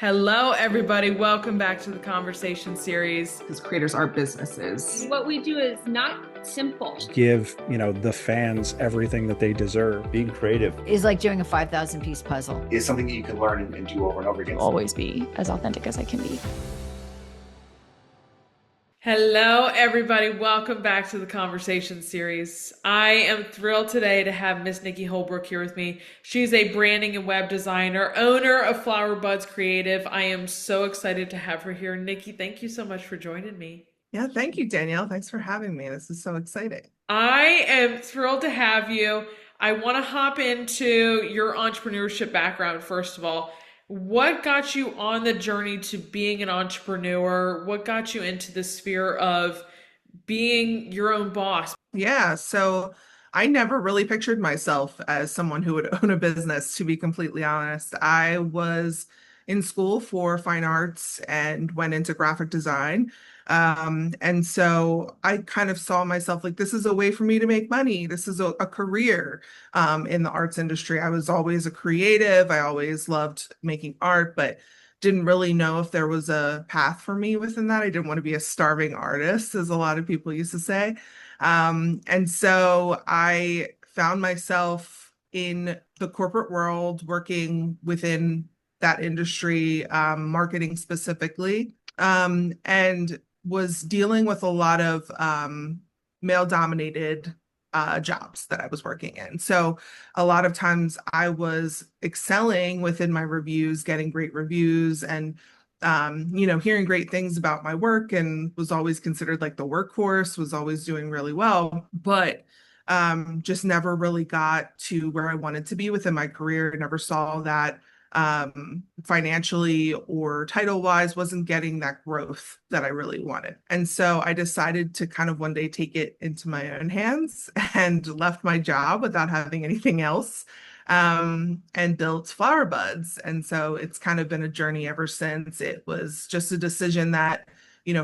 Hello, everybody. Welcome back to the conversation series. Because creators are businesses. What we do is not simple. Give, the fans everything that they deserve. Being creative is like doing a 5,000 piece puzzle. is something that you can learn and do over and over again. Always be as authentic as I can be. Hello, everybody. Welcome back to the conversation series. I am thrilled today to have Miss Nikki Holbrook here with me. She's a branding and web designer, owner of Flower Buds Creative. I am so excited to have her here. Nikki, thank you so much for joining me. Yeah, thank you, Danielle. Thanks for having me. This is so exciting. I am thrilled to have you. I want to hop into your entrepreneurship background, first of all. What got you on the journey to being an entrepreneur? What got you into the sphere of being your own boss? Yeah, so I never really pictured myself as someone who would own a business, to be completely honest. I was in school for fine arts and went into graphic design. And so I kind of saw myself like, this is a way for me to make money. This is a career in the arts industry. I was always a creative. I always loved making art, but didn't really know if there was a path for me within that. I didn't want to be a starving artist, as a lot of people used to say. And so I found myself in the corporate world working within that industry, marketing specifically, and was dealing with a lot of male-dominated jobs that I was working in. So a lot of times I was excelling within my reviews, getting great reviews, and hearing great things about my work, and was always considered like the workhorse, was always doing really well, but just never really got to where I wanted to be within my career. Never saw that financially or title wise, wasn't getting that growth that I really wanted. And so I decided to kind of one day take it into my own hands and left my job without having anything else, and built Flower Buds. And so it's kind of been a journey ever since. It was just a decision that,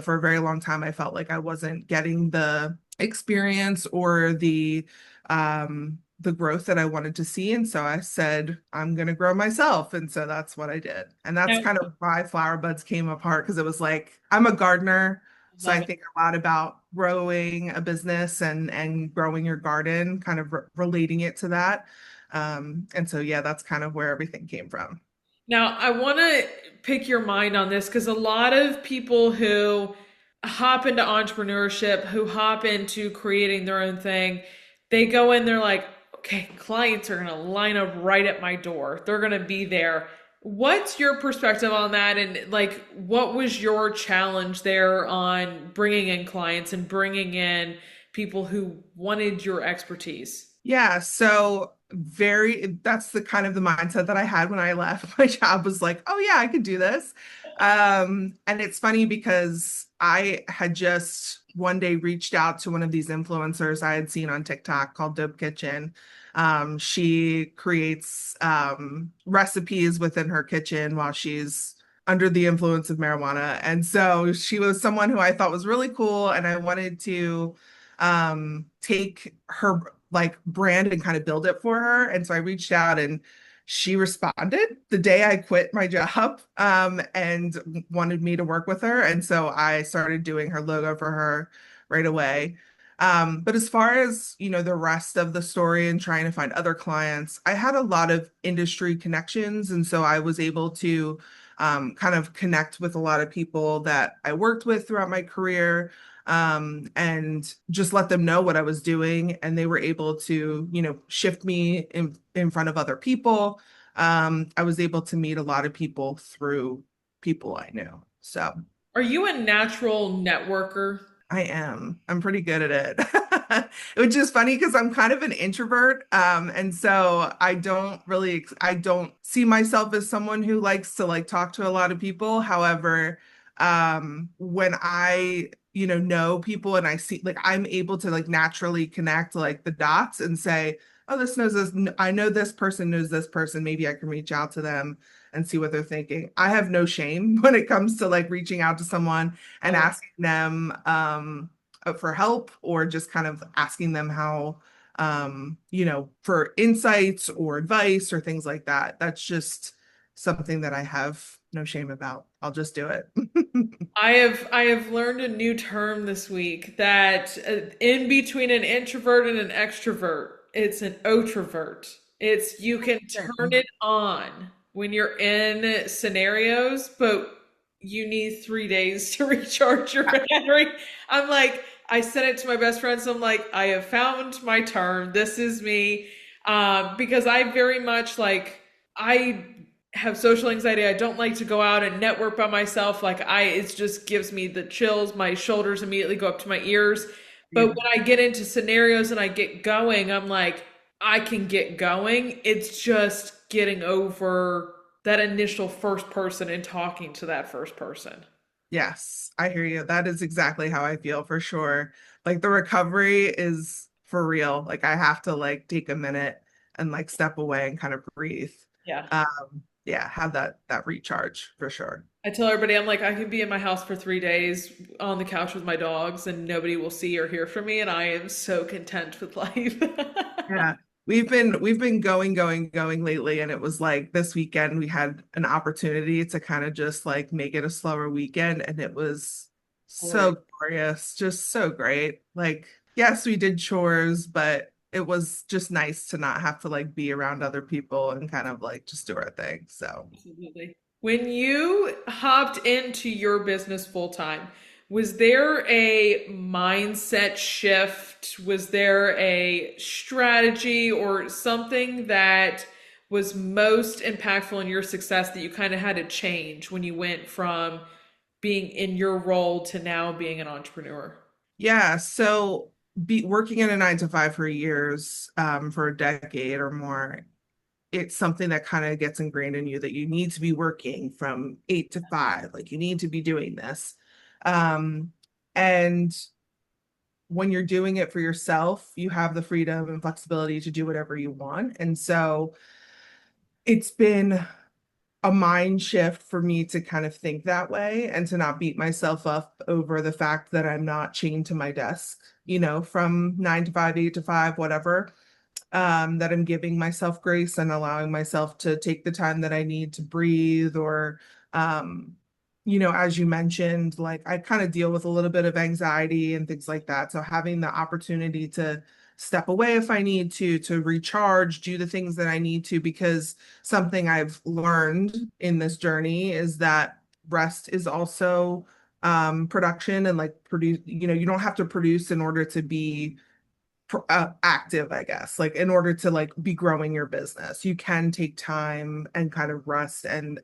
for a very long time, I felt like I wasn't getting the experience or the growth that I wanted to see. And so I said, I'm going to grow myself. And so that's what I did. And that's kind of why Flower Buds came apart, because it was like, I'm a gardener. So I think a lot about growing a business and growing your garden, kind of relating it to that. And so, yeah, that's kind of where everything came from. Now, I want to pick your mind on this because a lot of people who hop into entrepreneurship, who hop into creating their own thing, they go in, they're like, okay, clients are going to line up right at my door. They're going to be there. What's your perspective on that? And like, what was your challenge there on bringing in clients and bringing in people who wanted your expertise? Yeah, so that's the kind of the mindset that I had when I left my job, was like, oh yeah, I could do this. And it's funny because I had just one day reached out to one of these influencers I had seen on TikTok called Dope Kitchen. She creates recipes within her kitchen while she's under the influence of marijuana. And so she was someone who I thought was really cool, and I wanted to take her like brand and kind of build it for her. And so I reached out, and she responded the day I quit my job, and wanted me to work with her. And so I started doing her logo for her right away. But as far as, the rest of the story and trying to find other clients, I had a lot of industry connections. And so I was able to kind of connect with a lot of people that I worked with throughout my career, and just let them know what I was doing. And they were able to, shift me in front of other people. I was able to meet a lot of people through people I knew. So, are you a natural networker? I am. I'm pretty good at it. Which is funny because I'm kind of an introvert. And so I don't see myself as someone who likes to like talk to a lot of people. However, when I know people and I see, like, I'm able to like naturally connect like the dots and say, oh, this knows this. I know this person knows this person. Maybe I can reach out to them and see what they're thinking. I have no shame when it comes to like reaching out to someone and asking them for help, or just kind of asking them how, for insights or advice or things like that. That's just something that I have no shame about. I'll just do it. I have learned a new term this week that in between an introvert and an extrovert, it's an otrovert. It's you can turn it on when you're in scenarios, but you need 3 days to recharge your battery. I'm like, I sent it to my best friends. I'm like, I have found my term. This is me. Because I very much like I have social anxiety. I don't like to go out and network by myself. It just gives me the chills. My shoulders immediately go up to my ears. But when I get into scenarios and I get going, I'm like, I can get going. It's just getting over that initial first person and talking to that first person. Yes, I hear you. That is exactly how I feel for sure. Like the recovery is for real. Like I have to like take a minute and like step away and kind of breathe. Yeah. Yeah, have that recharge for sure. I tell everybody, I'm like, I can be in my house for 3 days on the couch with my dogs and nobody will see or hear from me. And I am so content with life. Yeah. We've been going lately, and it was like this weekend we had an opportunity to kind of just like make it a slower weekend, and it was so glorious, just so great. Like, yes, we did chores, but it was just nice to not have to like be around other people and kind of like just do our thing. So Absolutely. When you hopped into your business full time, was there a mindset shift? Was there a strategy or something that was most impactful in your success that you kind of had to change when you went from being in your role to now being an entrepreneur? yeah, so be working in a 9 to 5 for years, for a decade or more, it's something that kind of gets ingrained in you that you need to be working from 8 to 5, like you need to be doing this. And when you're doing it for yourself, you have the freedom and flexibility to do whatever you want. And so it's been a mind shift for me to kind of think that way and to not beat myself up over the fact that I'm not chained to my desk, from 9 to 5, 8 to 5, whatever. That I'm giving myself grace and allowing myself to take the time that I need to breathe or, as you mentioned, like I kind of deal with a little bit of anxiety and things like that. So having the opportunity to step away if I need to recharge, do the things that I need to, because something I've learned in this journey is that rest is also production and like produce, you don't have to produce in order to be active, I guess, like in order to like be growing your business. You can take time and kind of rest and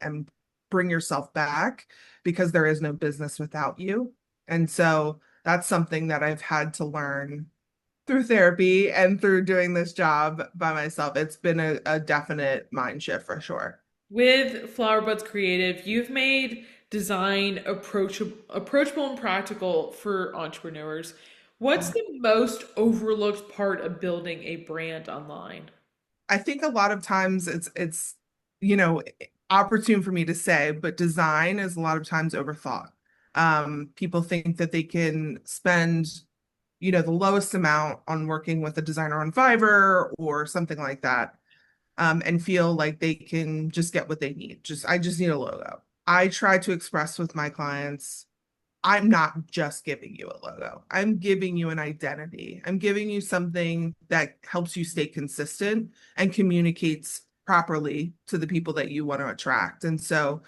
bring yourself back because there is no business without you. And so that's something that I've had to learn through therapy and through doing this job by myself. It's been a definite mind shift for sure. With Flower Buds Creative, you've made design approachable and practical for entrepreneurs. What's the most overlooked part of building a brand online? I think a lot of times it's you know opportune for me to say, but design is a lot of times overthought. People think that they can spend the lowest amount on working with a designer on Fiverr or something like that, and feel like they can just get what they need. I just need a logo. I try to express with my clients, I'm not just giving you a logo. I'm giving you an identity. I'm giving you something that helps you stay consistent and communicates properly to the people that you want to attract. And so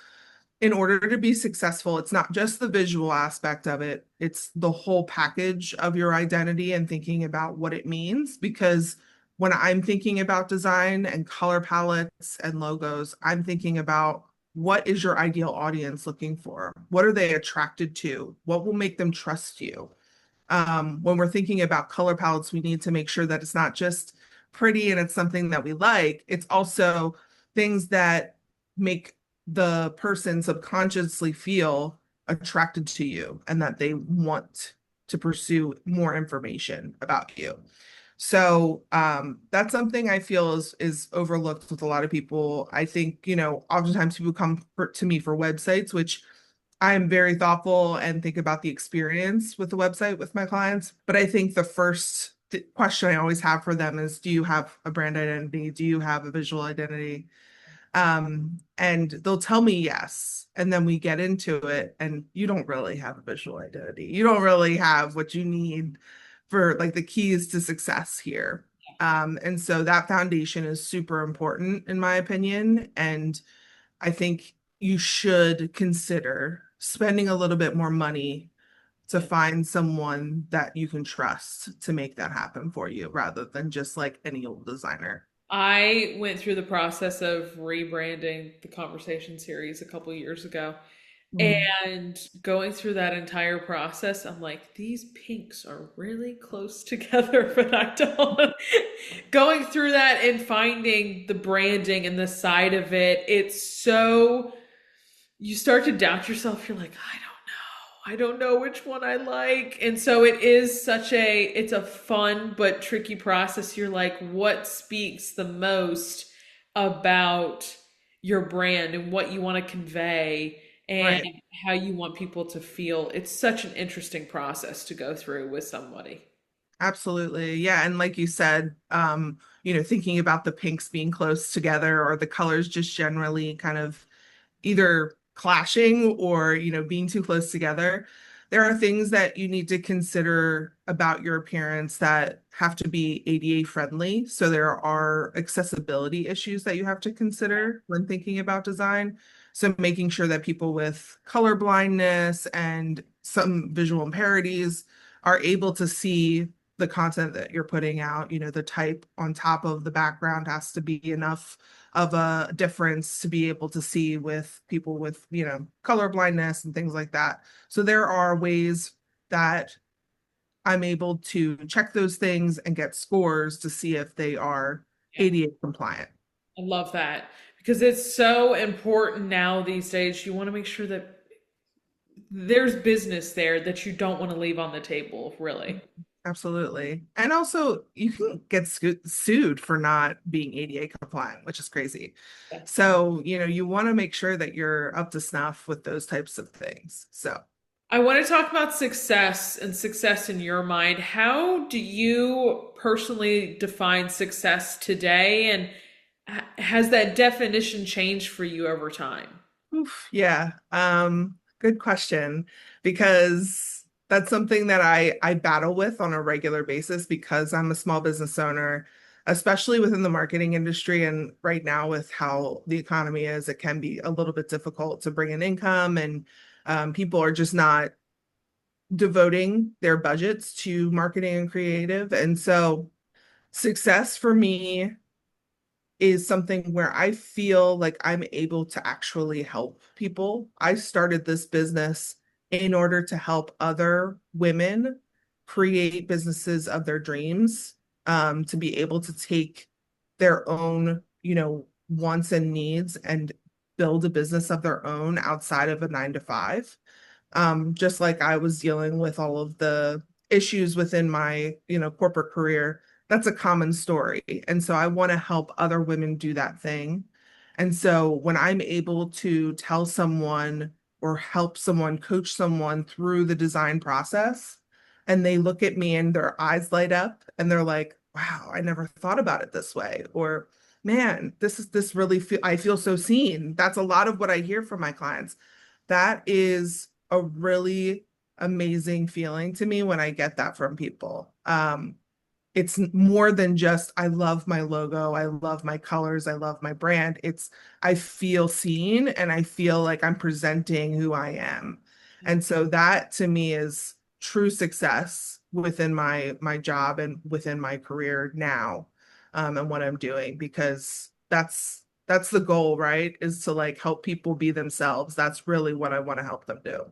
in order to be successful, it's not just the visual aspect of it, it's the whole package of your identity and thinking about what it means. Because when I'm thinking about design and color palettes and logos, I'm thinking about what is your ideal audience looking for? What are they attracted to? What will make them trust you? When we're thinking about color palettes, we need to make sure that it's not just pretty and it's something that we like. It's also things that make the person subconsciously feel attracted to you and that they want to pursue more information about you. So that's something I feel is overlooked with a lot of people. I think, oftentimes people come to me for websites, which I am very thoughtful and think about the experience with the website with my clients. But I think the first question I always have for them is, do you have a brand identity? Do you have a visual identity? And they'll tell me yes. And then we get into it, and you don't really have a visual identity. You don't really have what you need for like the keys to success here. And so that foundation is super important in my opinion. And I think you should consider spending a little bit more money to find someone that you can trust to make that happen for you rather than just like any old designer. I went through the process of rebranding the conversation series a couple years ago. Mm. And going through that entire process, I'm like, these pinks are really close together, but I don't. Going through that and finding the branding and the side of it, it's so, you start to doubt yourself. You're like, I don't know. I don't know which one I like. And so it is it's a fun but tricky process. You're like, what speaks the most about your brand and what you want to convey and Right. how you want people to feel. It's such an interesting process to go through with somebody. Absolutely. Yeah. And like you said, thinking about the pinks being close together or the colors just generally kind of either clashing or, being too close together. There are things that you need to consider about your appearance that have to be ADA friendly. So there are accessibility issues that you have to consider when thinking about design. So making sure that people with color blindness and some visual impairments are able to see the content that you're putting out. The type on top of the background has to be enough of a difference to be able to see with people with, color blindness and things like that. So there are ways that I'm able to check those things and get scores to see if they are Yeah, ADA compliant. I love that because it's so important now these days. You want to make sure that there's business there that you don't want to leave on the table, really. Absolutely. And also, you can get sued for not being ADA compliant, which is crazy. Yeah. So, you want to make sure that you're up to snuff with those types of things. So, I want to talk about success and success in your mind. How do you personally define success today? And has that definition changed for you over time? oof, yeah. Good question, because that's something that I battle with on a regular basis because I'm a small business owner, especially within the marketing industry. And right now, with how the economy is, it can be a little bit difficult to bring in income, and people are just not devoting their budgets to marketing and creative. And so, success for me is something where I feel like I'm able to actually help people. I started this business in order to help other women create businesses of their dreams, to be able to take their own, wants and needs and build a business of their own outside of a 9 to 5. Just like I was dealing with all of the issues within my, corporate career. That's a common story. And so I want to help other women do that thing. And so when I'm able to tell someone or help someone, coach someone through the design process, and they look at me and their eyes light up and they're like, wow, I never thought about it this way. Or, man, this really feel, I feel so seen. That's a lot of what I hear from my clients. That is a really amazing feeling to me when I get that from people. It's more than just, I love my logo, I love my colors, I love my brand. It's, I feel seen and I feel like I'm presenting who I am. And so that to me is true success within my job and within my career now, and what I'm doing, because that's the goal, right? Is to like help people be themselves. That's really what I want to help them do.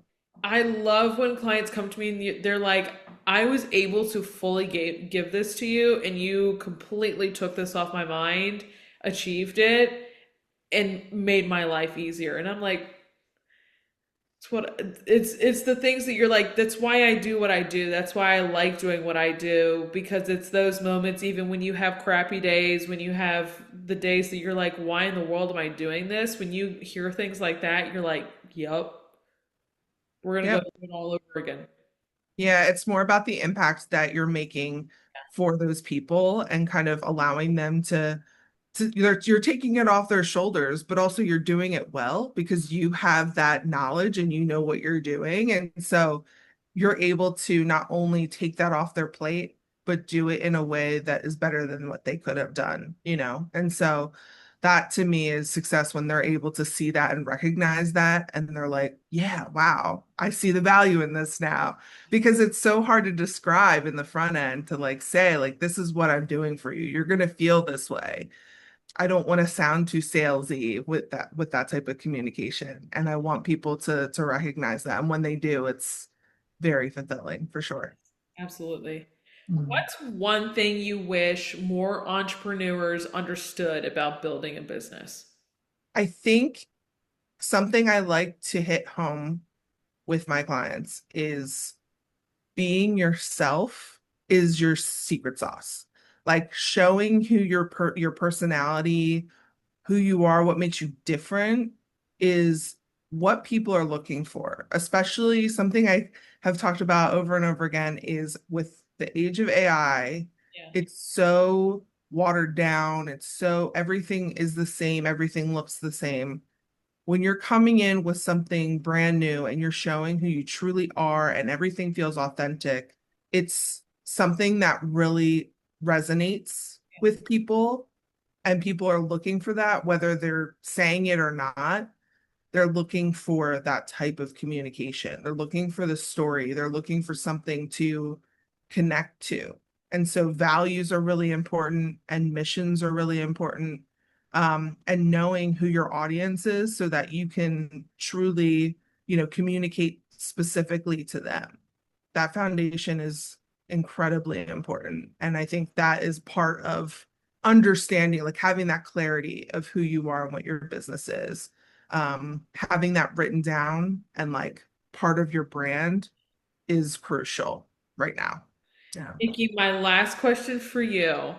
I love when clients come to me and they're like, I was able to fully give this to you, and you completely took this off my mind, achieved it, and made my life easier. And I'm like, it's the things that you're like, that's why I do what I do. That's why I like doing what I do, because it's those moments, even when you have crappy days, when you have the days that you're like, why in the world am I doing this? When you hear things like that, you're like, yep, we're gonna go Yep. through it all over again. Yeah, it's more about the impact that you're making for those people and kind of allowing them to you're taking it off their shoulders, but also you're doing it well because you have that knowledge and you know what you're doing. And so you're able to not only take that off their plate, but do it in a way that is better than what they could have done, you know? And so that to me is success when they're able to see that and recognize that. And they're like, yeah, wow, I see the value in this now. Because it's so hard to describe in the front end to like say, like, this is what I'm doing for you. You're going to feel this way. I don't want to sound too salesy with that type of communication. And I want people to recognize that. And when they do, it's very fulfilling for sure. Absolutely. Mhm. What's one thing you wish more entrepreneurs understood about building a business? I think something I like to hit home with my clients is being yourself is your secret sauce. Like showing who your personality, who you are, what makes you different is what people are looking for. Especially something I have talked about over and over again is with the age of AI, Yeah. it's so watered down. It's so everything is the same, everything looks the same. When you're coming in with something brand new and you're showing who you truly are and everything feels authentic, it's something that really resonates with people and people are looking for that, whether they're saying it or not. They're looking for that type of communication. They're looking for the story. They're looking for something to connect to. And so values are really important and missions are really important. And knowing who your audience is so that you can truly, communicate specifically to them. That foundation is incredibly important. And I think that is part of understanding, like having that clarity of who you are and what your business is. Having that written down and like part of your brand is crucial right now. Yeah. Nikki, my last question for you.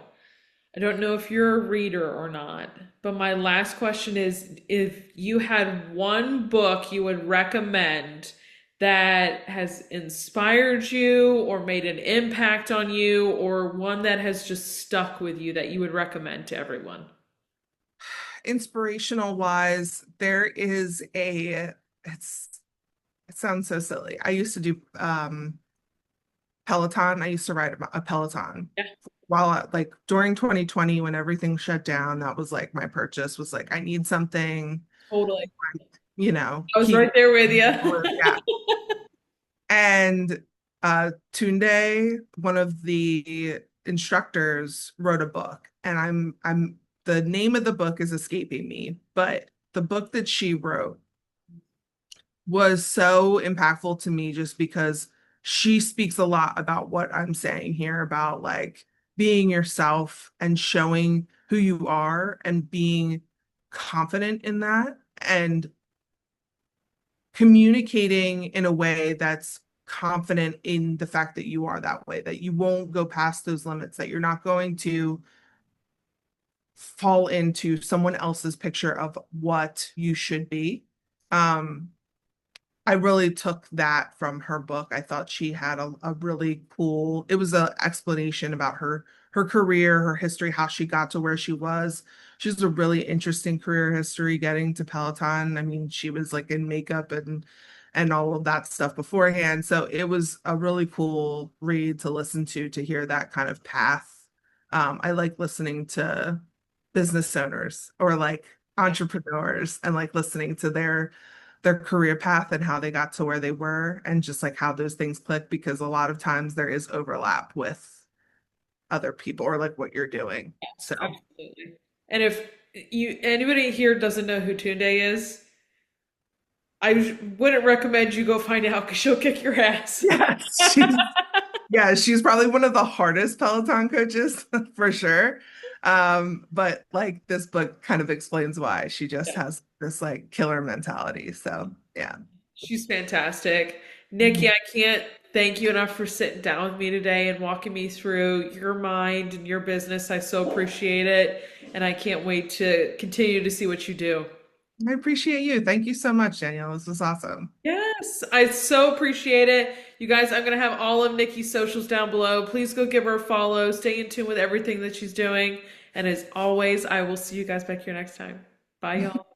I don't know if you're a reader or not, but my last question is if you had one book you would recommend that has inspired you or made an impact on you, or one that has just stuck with you that you would recommend to everyone. Inspirational wise, there is it sounds so silly. I used to do Peloton. I used to ride a Peloton Yeah, while like during 2020 when everything shut down. That was like my purchase was like, I need something, totally. I was keep right there with you. yeah. And Tunde, one of the instructors, wrote a book, and I'm the name of the book is escaping me, but the book that she wrote was so impactful to me just because she speaks a lot about what I'm saying here about like being yourself and showing who you are and being confident in that and communicating in a way that's confident in the fact that you are that way, that you won't go past those limits, that you're not going to fall into someone else's picture of what you should be. Um, I really took that from her book. I thought she had a really cool, it was an explanation about her career, her history, how she got to where she was. She has a really interesting career history getting to Peloton. I mean, she was like in makeup and all of that stuff beforehand. So it was a really cool read to listen to hear that kind of path. I like listening to business owners or like entrepreneurs and like listening to their career path and how they got to where they were and just like how those things click because a lot of times there is overlap with other people or like what you're doing. So Absolutely. And if anybody here doesn't know who Tunde is, wouldn't recommend you go find out because she'll kick your ass. yes, she's probably one of the hardest Peloton coaches for sure. But like this book kind of explains why she just Yeah, has this like killer mentality. So yeah. she's fantastic. Nikki, I can't thank you enough for sitting down with me today and walking me through your mind and your business. I so appreciate it. And I can't wait to continue to see what you do. I appreciate you. Thank you so much, Danielle. This was awesome. Yes, I so appreciate it. You guys, I'm going to have all of Nikki's socials down below. Please go give her a follow. Stay in tune with everything that she's doing. And as always, I will see you guys back here next time. Bye, y'all.